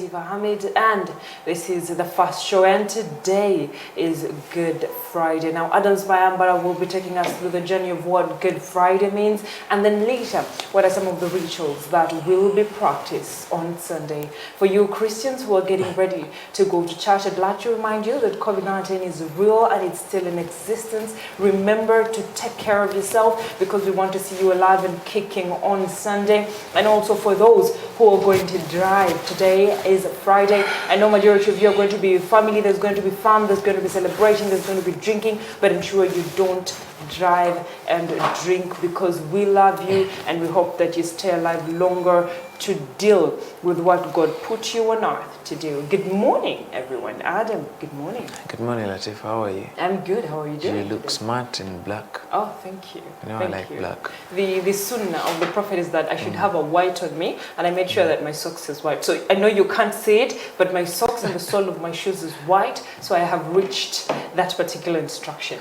Latif Ahmed, and this is the first show, and today is Good Friday. Now, Adams Mayambara will be taking us through the journey of what Good Friday means, and then later, what are some of the rituals that will be practiced on Sunday. For you Christians who are getting ready to go to church, I'd like to remind you that COVID-19 is real and it's still in existence. Remember to take care of yourself, because we want to see you alive and kicking on Sunday. And also for those who are going to drive, today is Friday. I know majority of you are going to be with family, there's going to be fun, there's going to be celebration, there's going to be drinking, but ensure you don't drive and drink, because we love you and we hope that you stay alive longer to deal with what God put you on earth to do. Good morning, everyone. Adam, good morning. Good morning, Latif. How are you? I'm good. How are you doing? You look smart in black. Oh, thank you. You know, I like black. The sunnah of the Prophet is that I should have a white on me, and I made sure that my socks is white. So I know you can't see it, but my socks and the sole of my shoes is white, so I have reached that particular instruction.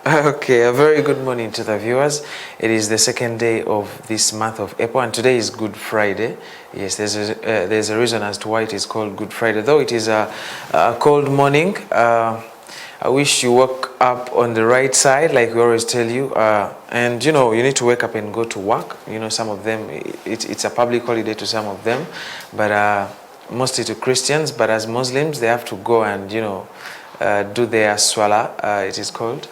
Okay, a very good morning to the viewers. It is the second day of this month of April, and today is Good Friday. Yes, there's a reason as to why it is called Good Friday. Though it is a cold morning, I wish you woke up on the right side, like we always tell you. And you know, you need to wake up and go to work. You know, some of them, it's a public holiday to some of them, but mostly to Christians. But as Muslims, they have to go and, you know, do their swala, it is called.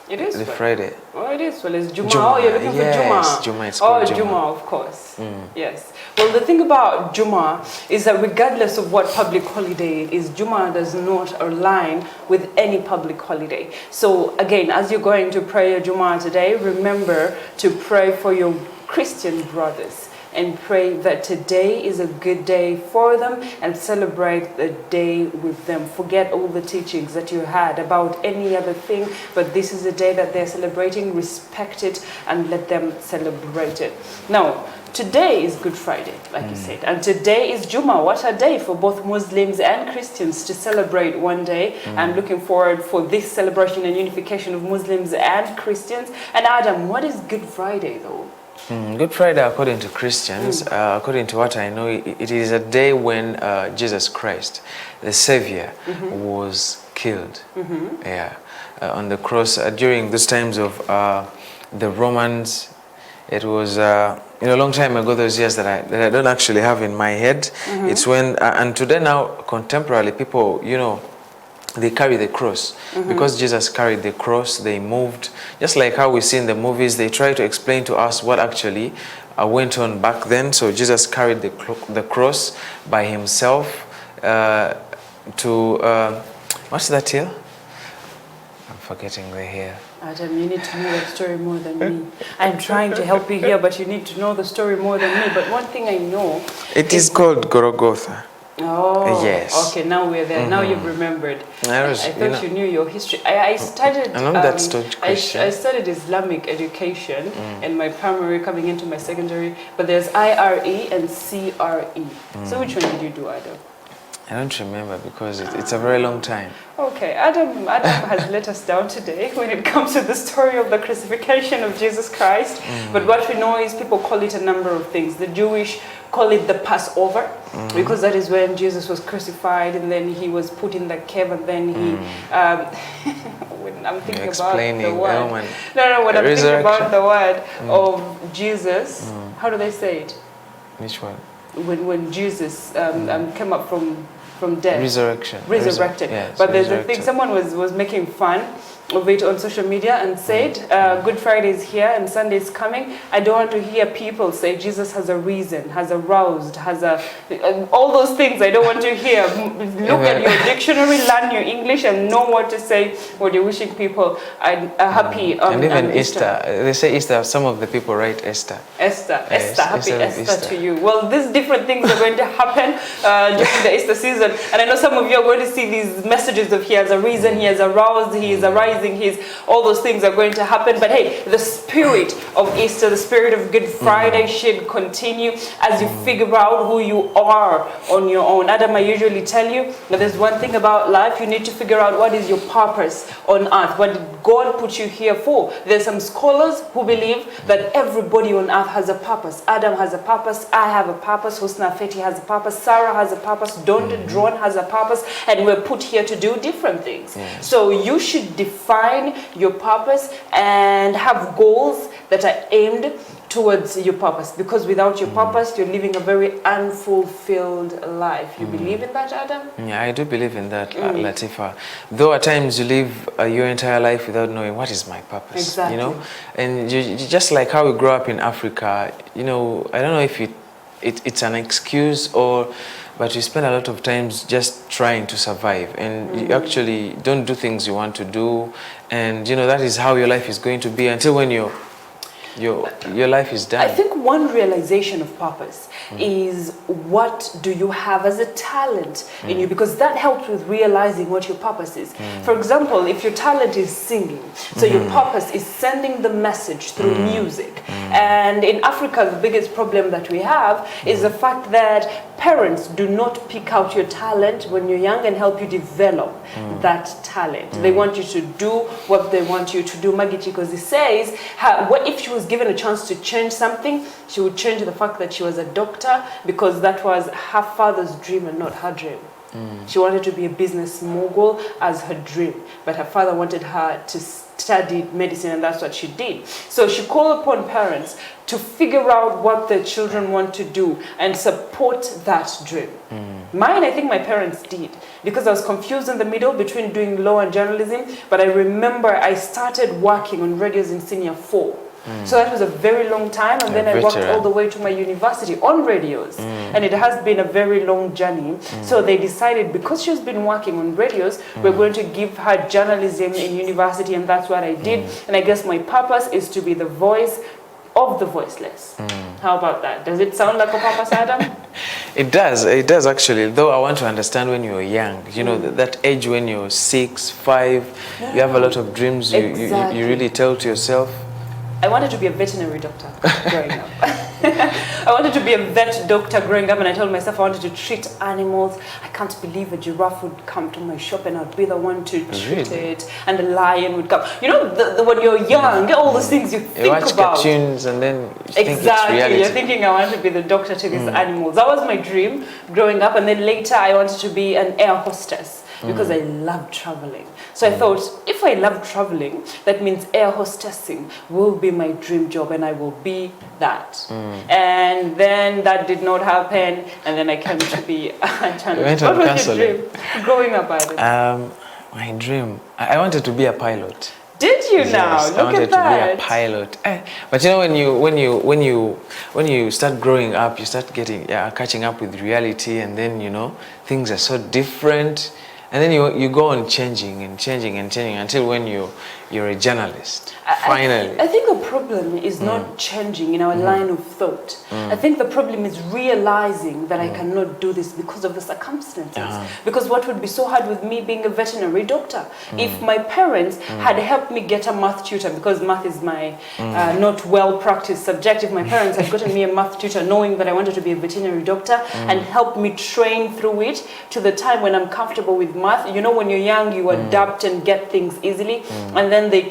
It is the Friday. Oh, it is. Well, it's Juma. Oh, you're looking for Juma. Yes, Juma. It's called Juma. Juma, of course. Yes. Well, the thing about Juma is that regardless of what public holiday it is, Juma does not align with any public holiday. So again, as you're going to pray your Juma today, remember to pray for your Christian brothers, and pray that today is a good day for them, and celebrate the day with them. Forget all the teachings that you had about any other thing, but this is a day that they're celebrating. Respect it and let them celebrate it. Now, today is Good Friday, like you said, and today is Juma. What a day for both Muslims and Christians to celebrate one day. I'm looking forward for this celebration and unification of Muslims and Christians. And Adam, what is Good Friday though? Good Friday, according to Christians, according to what I know, it is a day when Jesus Christ, the Savior, was killed. Yeah, on the cross during those times of the Romans. It was a long time ago. Those years that I don't actually have in my head. It's when and today now contemporarily people, you know, they carry the cross. Because Jesus carried the cross, they moved. Just like how we see in the movies, they try to explain to us what actually went on back then. So Jesus carried the cross by himself to, what's that hill? I'm forgetting the hill. Adam, you need to know that story more than me. I'm trying to help you here, but you need to know the story more than me. But one thing I know... It is called Golgotha. Oh, yes. Okay, now we're there. Now you've remembered. I thought you knew your history. I studied. I know that I studied Islamic education in my primary, coming into my secondary. But there's IRE and CRE. So which one did you do, Adam? I don't remember because it's a very long time. Okay, Adam has let us down today when it comes to the story of the crucifixion of Jesus Christ. But what we know is people call it a number of things. The Jewish call it the Passover, because that is when Jesus was crucified, and then he was put in the cave, and then he when I'm thinking about the word when I'm thinking about the word of Jesus, how do they say it? Which one? When Jesus came up from death. Resurrected. Yes, but there's a thing, someone was making fun of it on social media and said, Good Friday is here and Sunday is coming. I don't want to hear people say Jesus has a reason, has a roused, has a... all those things I don't want to hear. Look at your dictionary, learn your English, and know what to say when you're wishing people a happy and even Easter. They say Easter, some of the people write Esther. Happy Easter to you. Well, these different things are going to happen during the Easter season. And I know some of you are going to see these messages of he has a reason, he has a roused, he is a rising, rising, all those things are going to happen. But hey, the spirit of Easter, the spirit of Good Friday should continue as you figure out who you are on your own. Adam, I usually tell you that there's one thing about life, you need to figure out what is your purpose on earth. What did God put you here for? There's some scholars who believe that everybody on earth has a purpose. Adam has a purpose, I have a purpose, Husna Feti has a purpose, Sarah has a purpose, Drone has a purpose, and we're put here to do different things. So you should define your purpose and have goals that are aimed towards your purpose, because without your purpose you're living a very unfulfilled life. You believe in that, Adam? Yeah, I do believe in that, Latifa. Though at times you live your entire life without knowing what is my purpose. Exactly. You know, and you just like how we grow up in Africa, you know, I don't know if it's an excuse but you spend a lot of times just trying to survive, and you actually don't do things you want to do, and you know that is how your life is going to be until when your life is done. I think one realization of purpose is, what do you have as a talent in you? Because that helps with realizing what your purpose is. For example, if your talent is singing, so your purpose is sending the message through music. And in Africa, the biggest problem that we have is the fact that parents do not pick out your talent when you're young and help you develop that talent. They want you to do what they want you to do. Maggie Chikozi says, what if she was given a chance to change something, she would change the fact that she was a doctor, because that was her father's dream and not her dream. She wanted to be a business mogul as her dream, but her father wanted her to study medicine, and that's what she did. So she called upon parents to figure out what their children want to do and support that dream. Mine, I think my parents did, because I was confused in the middle between doing law and journalism, but I remember I started working on radios in senior 4. So that was a very long time, and then I worked all the way to my university on radios, and it has been a very long journey. So they decided, because she's been working on radios, we're going to give her journalism in university, and that's what I did. And I guess my purpose is to be the voice of the voiceless. How about that? Does it sound like a purpose, Adam? It does actually, though I want to understand when you're young, you know, that age when you're 6, 5, you have a lot of dreams, you really tell to yourself. I wanted to be a veterinary doctor growing up. I wanted to be a vet doctor growing up, and I told myself I wanted to treat animals. I can't believe a giraffe would come to my shop and I'd be the one to treat it, and a lion would come. You know, when you're young, all those things you think watch about. Cartoons and then you think it's reality. You're thinking I want to be the doctor to these animals. That was my dream growing up, and then later I wanted to be an air hostess, because I love traveling. So I thought, if I love traveling, that means air hostessing will be my dream job, and I will be that. And then that did not happen, and then I came to be a journalist. What was your dream growing up, Adam? My dream, I wanted to be a pilot. Did you now? Yes, Look I wanted at that. to be a pilot. But you know, when you start growing up, you start catching up with reality, and then you know things are so different. And then you go on changing until when you're a journalist. Finally. I think the problem is not changing in our line of thought. I think the problem is realizing that I cannot do this because of the circumstances. Because what would be so hard with me being a veterinary doctor? If my parents had helped me get a math tutor, because math is my not well practiced subject, if my parents had gotten me a math tutor knowing that I wanted to be a veterinary doctor and helped me train through it to the time when I'm comfortable with math. You know, when you're young, you adapt and get things easily, and then they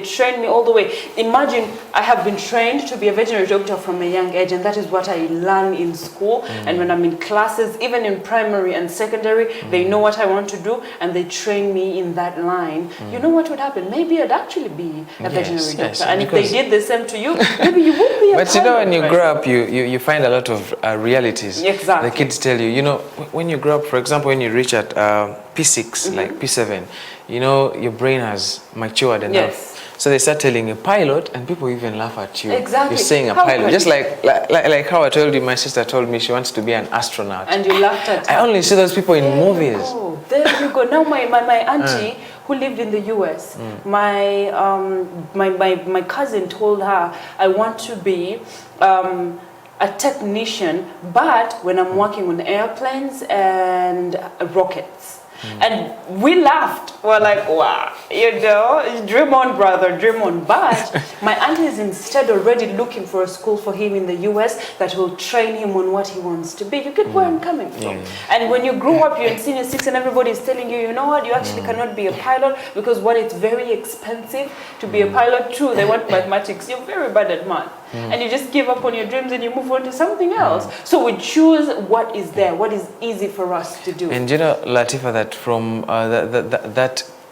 train me all the way. Imagine I have been trained to be a veterinary doctor from a young age, and that is what I learn in school. And when I'm in classes, even in primary and secondary, they know what I want to do, and they train me in that line. You know what would happen? Maybe I'd actually be a veterinary doctor. And if they did the same to you, maybe you would be a But you know, when you grow up, you find a lot of realities. Exactly. The kids tell you, you know, when you grow up, for example, when you reach at P6, like P7, you know, your brain has matured enough. Yes. So they start telling you pilot, and people even laugh at you. Exactly. You're saying a pilot. Just like how I told you, my sister told me she wants to be an astronaut. And you laughed at her. I only see those people in movies. There you go. Now my auntie who lived in the US, my cousin told her, I want to be a technician, but when I'm working on airplanes and rockets. And we laughed. We're like, wow, you know, dream on, brother, dream on. But my auntie is instead already looking for a school for him in the US that will train him on what he wants to be. You get where I'm coming from. And when you grow up, you're in senior 6 and everybody is telling you, you know what, you actually cannot be a pilot because one, it's very expensive to be a pilot. Two, they want mathematics. You're very bad at math. And you just give up on your dreams and you move on to something else. So we choose what is there, what is easy for us to do. And you know, Latifa, that from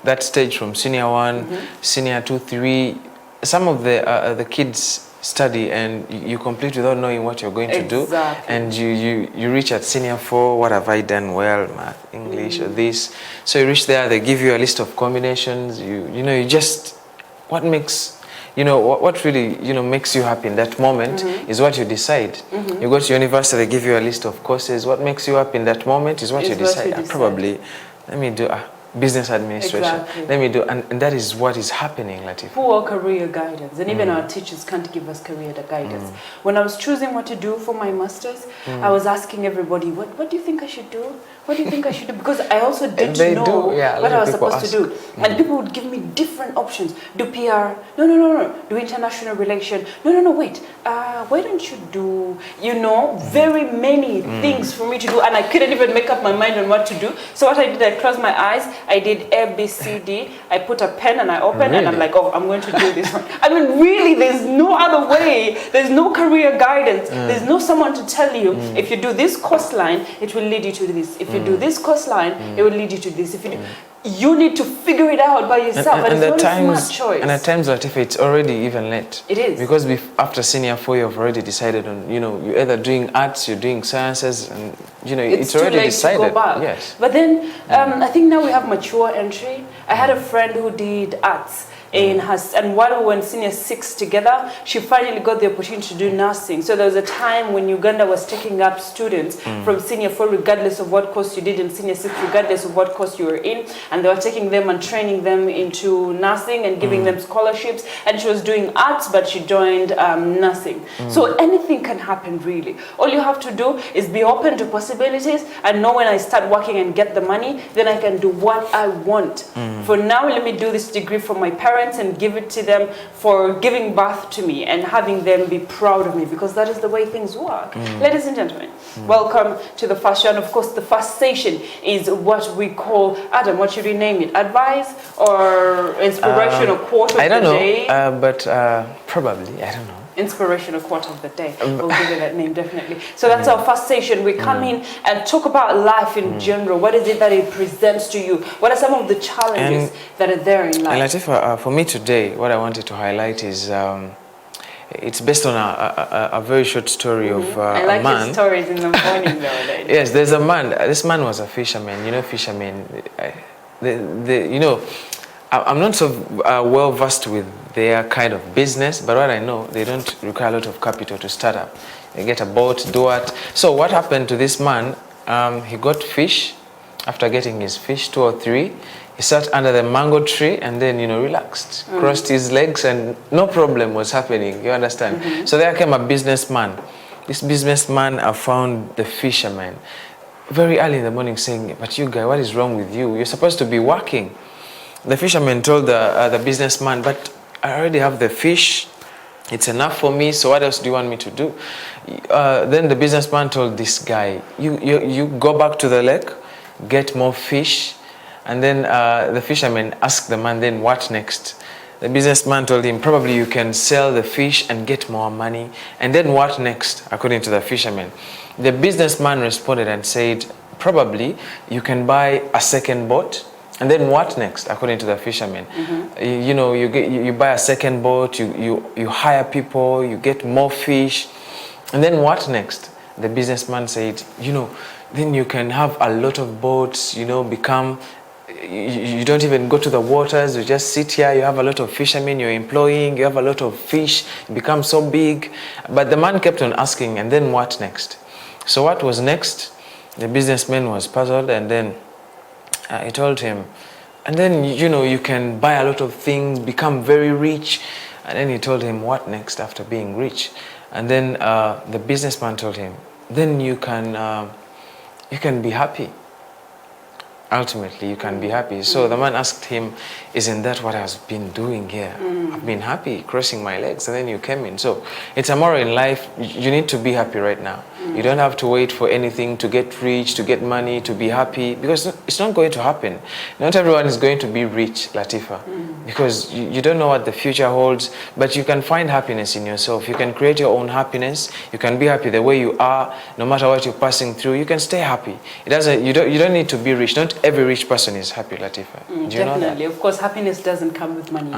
that stage from senior 1, senior 2, 3, some of the kids study and you complete without knowing what you're going to do. And you reach at senior 4, what have I done well, math, English, or this. So you reach there, they give you a list of combinations. You know, you just, what makes, you know, what really, you know, makes you happy in that moment is what you decide. You go to university, they give you a list of courses. What makes you happy in that moment is what you decide. Probably, let me do business administration. Let me do, and that is what is happening, Latif. Poor career guidance, and even our teachers can't give us career guidance. When I was choosing what to do for my masters, I was asking everybody, what do you think I should do? What do you think I should do? Because I also didn't know what I was supposed to do. And people would give me different options. Do PR? No. Do international relation? No, wait. Why don't you do, you know, very many things for me to do. And I couldn't even make up my mind on what to do. So what I did, I closed my eyes. I did A, B, C, D. I put a pen and I opened and I'm like, oh, I'm going to do this one. I mean, really, there's no other way. There's no career guidance. There's no someone to tell you, if you do this coastline, it will lead you to this. If you do this coastline, it will lead you to this. If you do, you need to figure it out by yourself. And it's not a smart choice. And at times, Latifa, it's already even late. It is. Because after senior 4, you've already decided on, you know, you're either doing arts, you're doing sciences, and, you know, it's already too late decided. to go back. Yes. But then, I think now we have mature entry. I had a friend who did arts. And while we were in senior 6 together, she finally got the opportunity to do nursing. So there was a time when Uganda was taking up students from senior 4, regardless of what course you did in senior 6, regardless of what course you were in, and they were taking them and training them into nursing and giving them scholarships. And she was doing arts, but she joined nursing. So anything can happen, really. All you have to do is be open to possibilities and know when I start working and get the money, then I can do what I want. For now, let me do this degree for my parents and give it to them for giving birth to me and having them be proud of me, because that is the way things work. Ladies and gentlemen, welcome to the first show. And of course, the first station is what we call, Adam, what should we name it? Advice or inspirational quote of the day? I don't know, but probably, I don't know. Inspirational quote of the day. We'll give it that name, definitely. So that's our first station. We come in and talk about life in general. What is it that it presents to you? What are some of the challenges that are there in life? And Latifa, for me today, what I wanted to highlight is it's based on a very short story of I like a man. your stories in the morning, though. Yes, there's a man. This man was a fisherman. You know, fishermen. You know, I'm not so well versed with their kind of business, but what I know, they don't require a lot of capital to start up. They get a boat, do it. So what happened to this man? He got fish. After getting his fish, 2 or 3, he sat under the mango tree and then, you know, relaxed, crossed his legs, and no problem was happening. You understand? So there came a businessman. This businessman found the fisherman very early in the morning, saying, "But you guy, what is wrong with you? You're supposed to be working." The fisherman told the businessman, "But I already have the fish. It's enough for me. So what else do you want me to do?" Then the businessman told this guy, you go back to the lake, get more fish." And then the fisherman asked the man, "Then what next?" The businessman told him, "Probably you can sell the fish and get more money. And then what next?" According to the fisherman. The businessman responded and said, "Probably you can buy a second boat. And then what next?" According to the fisherman. You know, you buy a second boat, you hire people, you get more fish. And then what next? The businessman said, "You know, then you can have a lot of boats, you know, you don't even go to the waters, you just sit here, you have a lot of fishermen you're employing, you have a lot of fish, you become so big." But the man kept on asking, "And then what next?" So what was next? The businessman was puzzled, and then he told him, "And then, you know, you can buy a lot of things, become very rich." And then he told him, "What next after being rich?" And then the businessman told him, "Then you can be happy." ultimately you can be happy. So the man asked him, isn't that what I've been doing here? I've been happy, crossing my legs, and then you came in. So it's a moral in life. You need to be happy right now. You don't have to wait for anything, to get rich, to get money, to be happy, because it's not going to happen. Not everyone is going to be rich, Latifa, because you don't know what the future holds, but you can find happiness in yourself. You can create your own happiness. You can be happy the way you are, no matter what you're passing through. You can stay happy. You don't need to be rich. Not every rich person is happy, Latifa. Do you know that? Definitely. Of course, happiness doesn't come with money.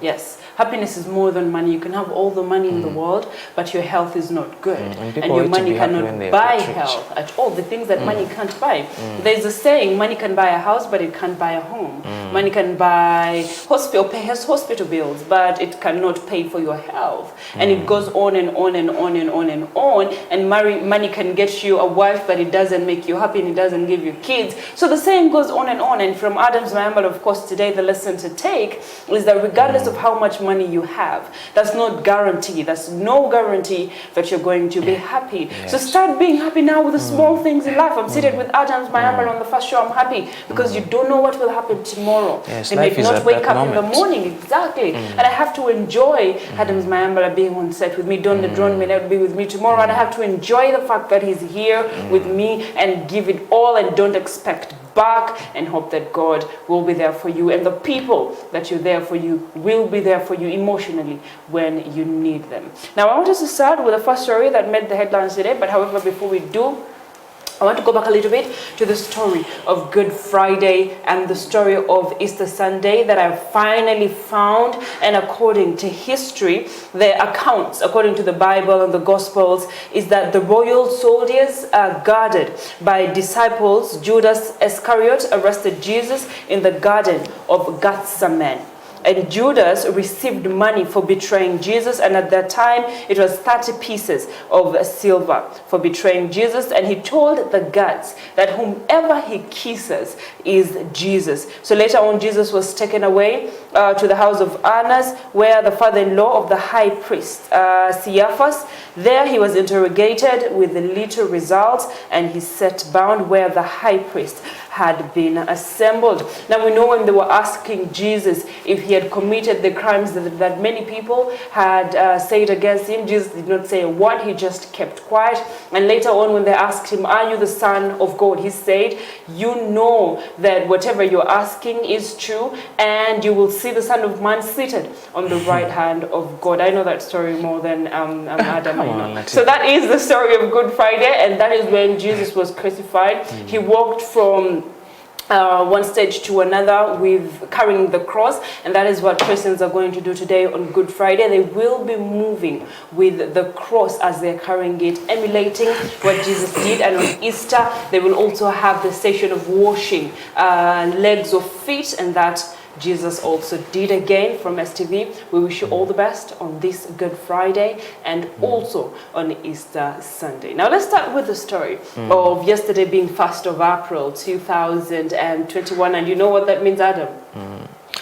Yes. Happiness is more than money. You can have all the money in the world, but your health is not good. And your money cannot buy health at all. The things that money can't buy. There's a saying, money can buy a house, but it can't buy a home. Money can buy hospital bills, but it cannot pay for your health. And it goes on and on and on and on and on. And money can get you a wife, but it doesn't make you happy and it doesn't give you kids. So the saying goes on and on. And from Adam's Mayambala, of course, today the lesson to take is that regardless of how much money you have, that's not guarantee. That's no guarantee that you're going to be happy. So start being happy now with the small things in life. I'm seated with Adam's Mayambala on the first show. I'm happy because you don't know what will happen tomorrow. Yes, they may not wake up in the morning. Exactly. And I have to enjoy Adam's Mayambala being on set with me. Don the Drone may not be with me tomorrow. And I have to enjoy the fact that he's here with me and give it all and don't expect back and hope that God will be there for you and the people that you're there for you will be there for you emotionally when you need them. Now I want us to start with the first story that made the headlines today, but however before we do, I want to go back a little bit to the story of Good Friday and the story of Easter Sunday that I finally found. And according to history, the accounts, according to the Bible and the Gospels, is that the royal soldiers guarded by disciples, Judas Iscariot, arrested Jesus in the Garden of Gethsemane. And Judas received money for betraying Jesus, and at that time it was 30 pieces of silver for betraying Jesus. And he told the guards that whomever he kisses is Jesus. So later on, Jesus was taken away to the house of Annas, where the father-in-law of the high priest, Caiaphas, there he was interrogated with little results, and he set bound where the high priest had been assembled. Now we know when they were asking Jesus if he had committed the crimes that many people had said against him, Jesus did not say a word, he just kept quiet. And later on when they asked him, are you the Son of God? He said, you know that whatever you're asking is true, and you will see the Son of Man seated on the right hand of God. I know that story more than Adam. So that is the story of Good Friday, and that is when Jesus was crucified. He walked from one stage to another with carrying the cross, and that is what Christians are going to do today on Good Friday. They will be moving with the cross as they're carrying it, emulating what Jesus did. And on Easter they will also have the session of washing legs or feet, and that Jesus also did again from STV. We wish you all the best on this Good Friday and also on Easter Sunday. Now let's start with the story of yesterday being 1st of April 2021. And you know what that means, Adam?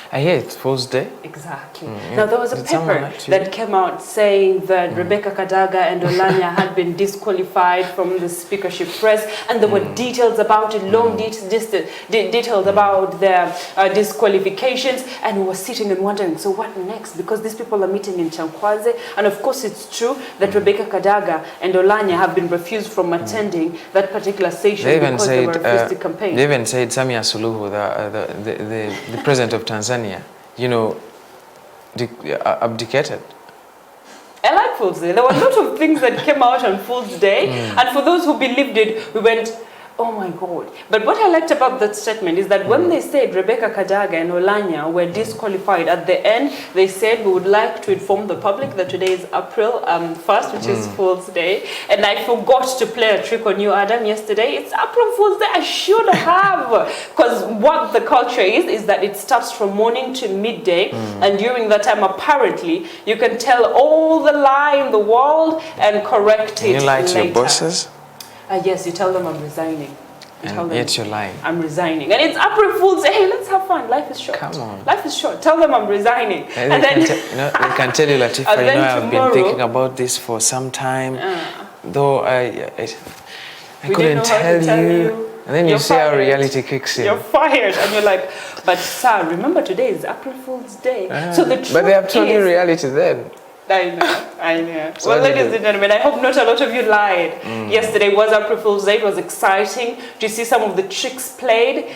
I hear it's Fool's Day. Exactly. Now there was a paper that came out saying that Rebecca Kadaga and Olanya had been disqualified from the speakership press, and there were details about it, long details about their disqualifications, and we were sitting and wondering, so what next? Because these people are meeting in Chankwaze, and of course it's true that Rebecca Kadaga and Olanya have been refused from attending that particular session because they were refused to campaign. They even said Samia Suluhu, the president of Tanzania, you know, abdicated. I like Fool's Day. There were a lot of things that came out on Fool's Day, and for those who believed it, we went, oh my God. But what I liked about that statement is that when they said Rebecca Kadaga and Olanya were disqualified, at the end they said we would like to inform the public that today is April 1st, which is Fool's Day. And I forgot to play a trick on you, Adam, yesterday. It's April Fool's Day. I should have. Because what the culture is that it starts from morning to midday. And during that time, apparently, you can tell all the lie in the world and correct it later. You lie to your bosses? Yes, you tell them I'm resigning. And yet you're lying. I'm resigning. And it's April Fool's Day. Hey, let's have fun. Life is short. Come on. Life is short. Tell them I'm resigning. And then I can tell you, Latifa, you know, I've been thinking about this for some time. Though I couldn't tell you. And then you're you see how fired. reality kicks in. You're fired. And you're like, but sir, remember today is April Fool's Day. So the truth But they have told you is, reality then. I know. So Well, ladies and gentlemen, I hope not a lot of you lied. Yesterday was April Fool's Day. It was exciting to see some of the tricks played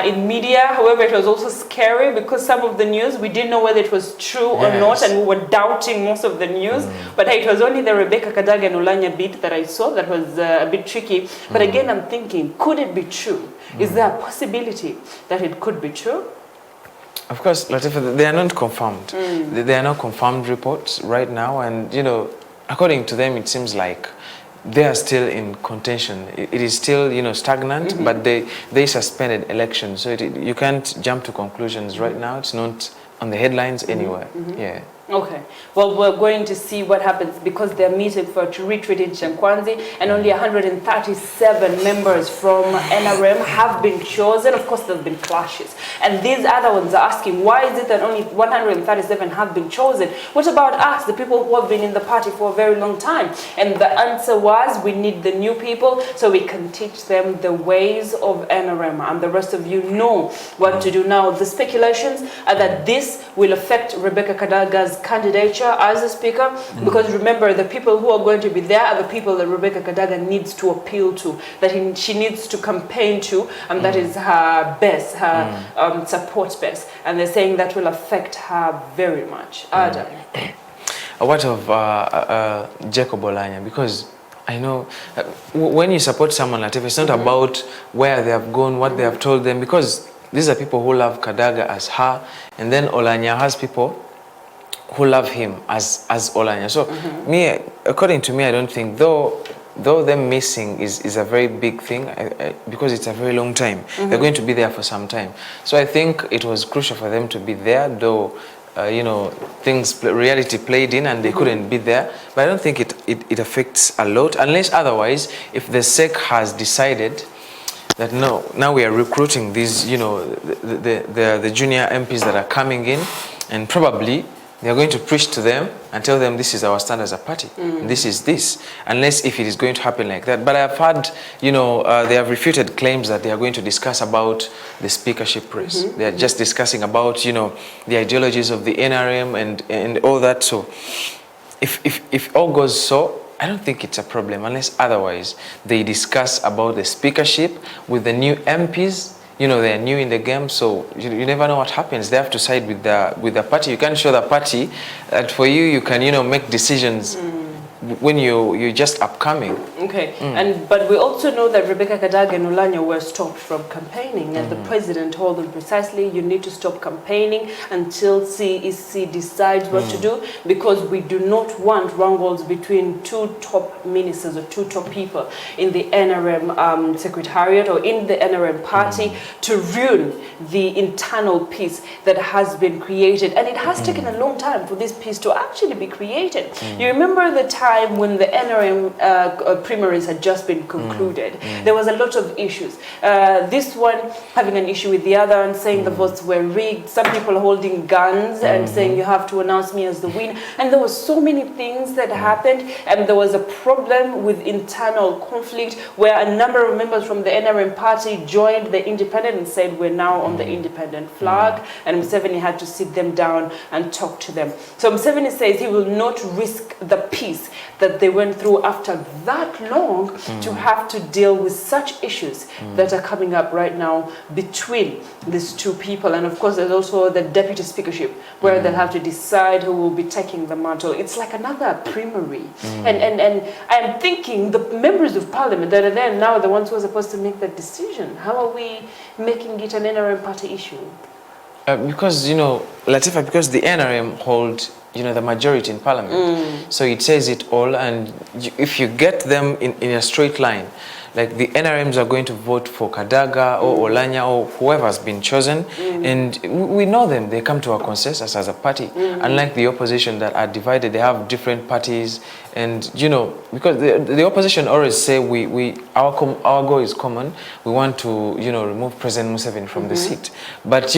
in media. However, it was also scary because some of the news, we didn't know whether it was true or not, and we were doubting most of the news. But hey, it was only the Rebecca Kadaga and Olanya bit that I saw that was a bit tricky. But again, I'm thinking, could it be true? Is there a possibility that it could be true? Of course, Latifa, they are not confirmed. They are not confirmed reports right now, and according to them, it seems like they are still in contention. It is still stagnant, but they suspended elections, so you can't jump to conclusions right now. It's not on the headlines anywhere. Yeah. Okay, well, we're going to see what happens because they're meeting to retreat in Chankwanzi, and only 137 members from NRM have been chosen. Of course, there's been clashes, and these other ones are asking, why is it that only 137 have been chosen? What about us, the people who have been in the party for a very long time? And the answer was, we need the new people so we can teach them the ways of NRM, and the rest of you know what to do. Now, the speculations are that this will affect Rebecca Kadaga's candidature as a speaker, because remember, the people who are going to be there are the people that Rebecca Kadaga needs to appeal to, that she needs to campaign to, and that is her base, her support base, and they're saying that will affect her very much. Adam. What of Jacob Olanya? Because I know when you support someone, Latif, it's not about where they have gone, what they have told them, because these are people who love Kadaga as her, and then Olanya has people who love him as Olanya. So according to me, I don't think, though them missing is a very big thing, because it's a very long time. They're going to be there for some time. So I think it was crucial for them to be there, though reality played in and they couldn't be there. But I don't think it affects a lot, unless otherwise, if the SEC has decided that no, now we are recruiting these, the junior MPs that are coming in, and probably they are going to preach to them and tell them this is our stand as a party. This is this. Unless if it is going to happen like that. But I have heard, they have refuted claims that they are going to discuss about the speakership race. They are just discussing about, the ideologies of the NRM and all that. So if all goes so, I don't think it's a problem, unless otherwise they discuss about the speakership with the new MPs. They are new in the game, so you never know what happens. They have to side with the party. You can't show the party that for you can make decisions when you're just upcoming. Okay, but we also know that Rebecca Kadaga and Olanya were stopped from campaigning, and the president told them precisely, you need to stop campaigning until CEC decides what to do, because we do not want wrangles between two top ministers or two top people in the NRM secretariat or in the NRM party to ruin the internal peace that has been created. And it has taken a long time for this peace to actually be created. You remember the time when the NRM primaries had just been concluded. There was a lot of issues. This one having an issue with the other and saying the votes were rigged. Some people holding guns and saying you have to announce me as the winner. And there were so many things that happened, and there was a problem with internal conflict where a number of members from the NRM party joined the independent and said we're now on the independent flag, and Museveni had to sit them down and talk to them. So Museveni says he will not risk the peace that they went through after that long to have to deal with such issues that are coming up right now between these two people. And of course, there's also the deputy speakership where they'll have to decide who will be taking the mantle. It's like another primary. And I'm thinking the members of parliament that are there now are the ones who are supposed to make that decision. How are we making it an NRM party issue? Because, Latifa, because the NRM hold the majority in parliament. So it says it all, and if you get them in a straight line, like the NRMs are going to vote for Kadaga or Olanya or whoever has been chosen, and we know them, they come to a consensus as a party. Unlike the opposition that are divided, they have different parties, and because the opposition always say our goal is common, we want to remove President Museveni from the seat. But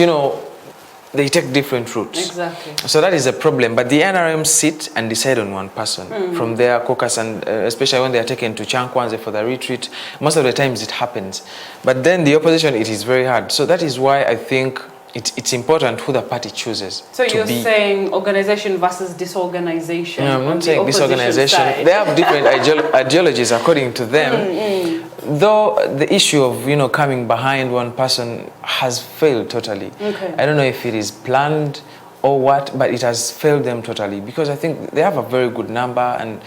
they take different routes. Exactly. So that is a problem. But the NRM sit and decide on one person from their caucus, and especially when they are taken to Chankwanze for the retreat, most of the times it happens. But then the opposition, it is very hard. So that is why I think it's important who the party chooses. So you're saying organization versus disorganization? No, I'm not saying disorganization. Side. They have different ideologies according to them. Though the issue of coming behind one person has failed totally. Okay. I don't know if it is planned or what, but it has failed them totally, because I think they have a very good number, and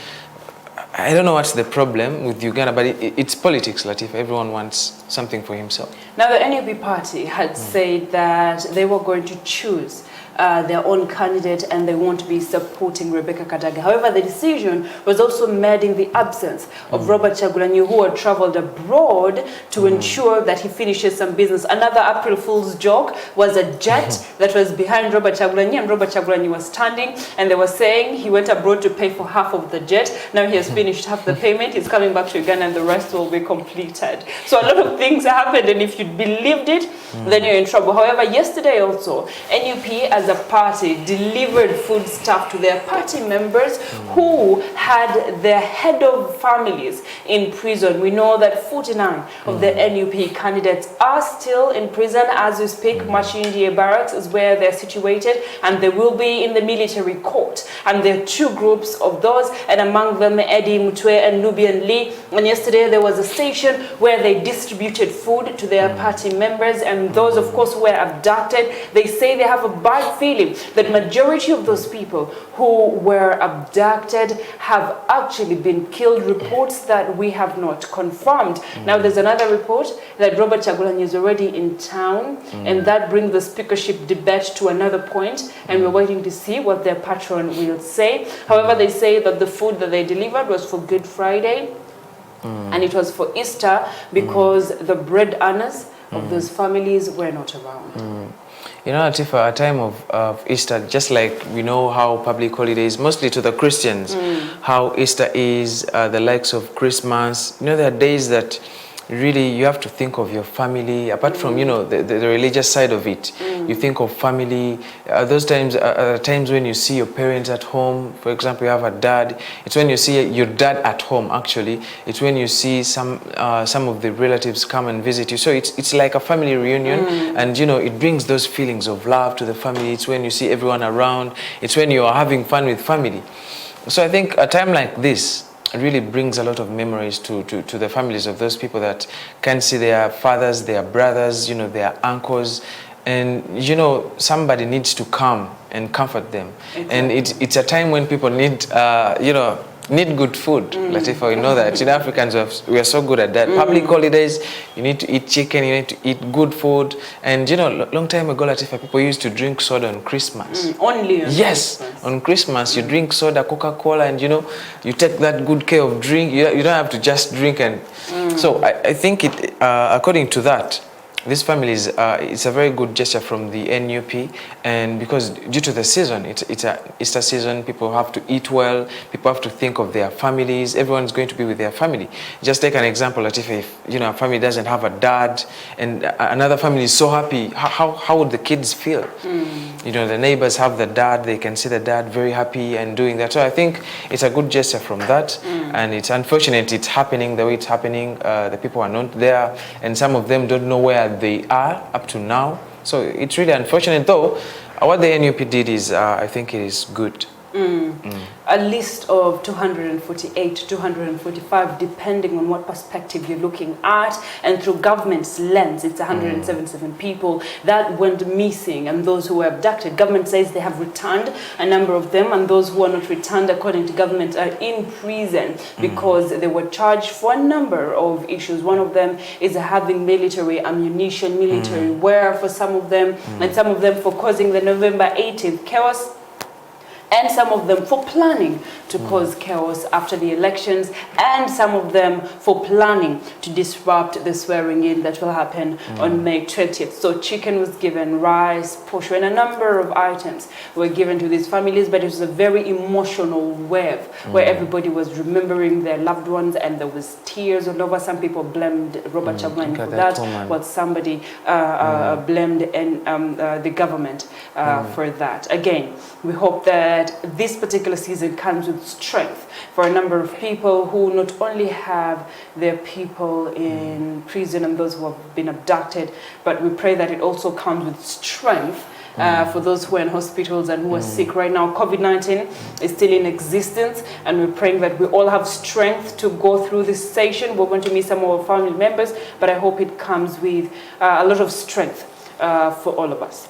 I don't know what's the problem with Uganda, but it's politics, Latif. Everyone wants something for himself. Now, the NUP party had said that they were going to choose their own candidate and they won't be supporting Rebecca Kadaga. However, the decision was also made in the absence of Robert Kyagulanyi, who had traveled abroad to ensure that he finishes some business. Another April Fool's joke was a jet that was behind Robert Kyagulanyi, and Robert Kyagulanyi was standing, and they were saying he went abroad to pay for half of the jet. Now he has finished half the payment, he's coming back to Uganda, and the rest will be completed. So a lot of things happened, and if you believed it, then you're in trouble. However, yesterday also, NUP as a party delivered food stuff to their party members who had their head of families in prison. We know that 49 of the NUP candidates are still in prison as we speak. Machindie Barracks is where they're situated, and they will be in the military court. And there are two groups of those, and among them Eddie Mutwe and Nubian Lee. And yesterday there was a station where they distributed food to their party members, and those, of course, who were abducted. They say they have a bad feeling that majority of those people who were abducted have actually been killed. Reports that we have not confirmed. Now there's another report that Robert Kyagulanyi is already in town, and that brings the speakership debate to another point, and we're waiting to see what their patron will say. However, they say that the food that they delivered was for Good Friday, and it was for Easter because the bread earners of those families were not around. You know, Atifa, a time of Easter, just like we know how public holidays, mostly to the Christians, how Easter is, the likes of Christmas, there are days that really you have to think of your family, apart from, the religious side of it. You think of family. Those times are times when you see your parents at home. For example, you have a dad. It's when you see your dad at home, actually. It's when you see some of the relatives come and visit you. So it's like a family reunion, and, it brings those feelings of love to the family. It's when you see everyone around. It's when you are having fun with family. So I think a time like this really brings a lot of memories to the families of those people that can see their fathers, their brothers, their uncles, and somebody needs to come and comfort them. Exactly. And it's a time when people need need good food. Latifa, we know that. Africans, we are so good at that. Public holidays, you need to eat chicken, you need to eat good food. And long time ago, Latifa, people used to drink soda on Christmas. Only on Yes, Christmas. On Christmas, you drink soda, Coca-Cola, and you take that good care of drink. You don't have to just drink. And so I think according to that, this family it's a very good gesture from the NUP, and because due to the season, it's a Easter season, people have to eat well, people have to think of their families, everyone's going to be with their family. Just take an example, that if a family doesn't have a dad and another family is so happy, how would the kids feel? The neighbors have the dad, they can see the dad very happy and doing that. So I think it's a good gesture from that, and it's unfortunate it's happening the way it's happening. The people are not there, and some of them don't know where they are up to now. So it's really unfortunate, though. What the NUP did is, I think it is good. A list of 248 to 245, depending on what perspective you're looking at, and through government's lens, it's 177 people that went missing, and those who were abducted. Government says they have returned a number of them, and those who are not returned, according to government, are in prison because they were charged for a number of issues. One of them is having military ammunition, military wear for some of them, and some of them for causing the November 18th chaos. and some of them for planning to cause chaos after the elections, and some of them for planning to disrupt the swearing in that will happen on May 20th. So chicken was given, rice, posho, and a number of items were given to these families, but it was a very emotional wave where everybody was remembering their loved ones, and there was tears all over. Some people blamed Robert Chagulanyi for that, while somebody blamed the government for that. Again, we hope that this particular season comes with strength for a number of people who not only have their people in prison and those who have been abducted, but we pray that it also comes with strength for those who are in hospitals and who are sick right now. COVID-19 is still in existence, and we're praying that we all have strength to go through this session. We're going to meet some of our family members, but I hope it comes with a lot of strength for all of us.